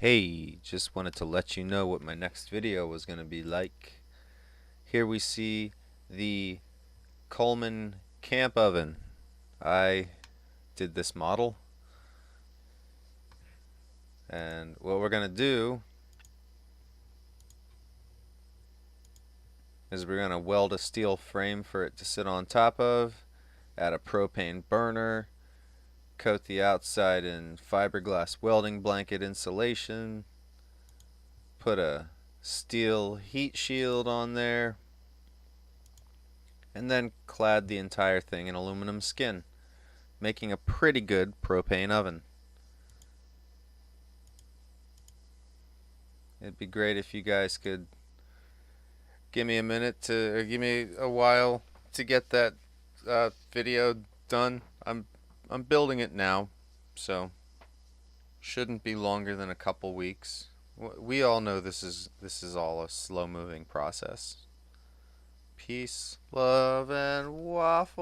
Hey, just wanted to let you know what my next video was going to be like. Here we see the Coleman camp oven. I did this model, and what we're going to do is we're going to weld a steel frame for it to sit on top of, add a propane burner, coat the outside in fiberglass welding blanket insulation, put a steel heat shield on there, and then clad the entire thing in aluminum skin, making a pretty good propane oven. It'd be great if you guys could give me a minute to, or give me a while to get that video done. I'm building it now, so shouldn't be longer than a couple weeks. We all know this is all a slow-moving process. Peace, love, and waffles.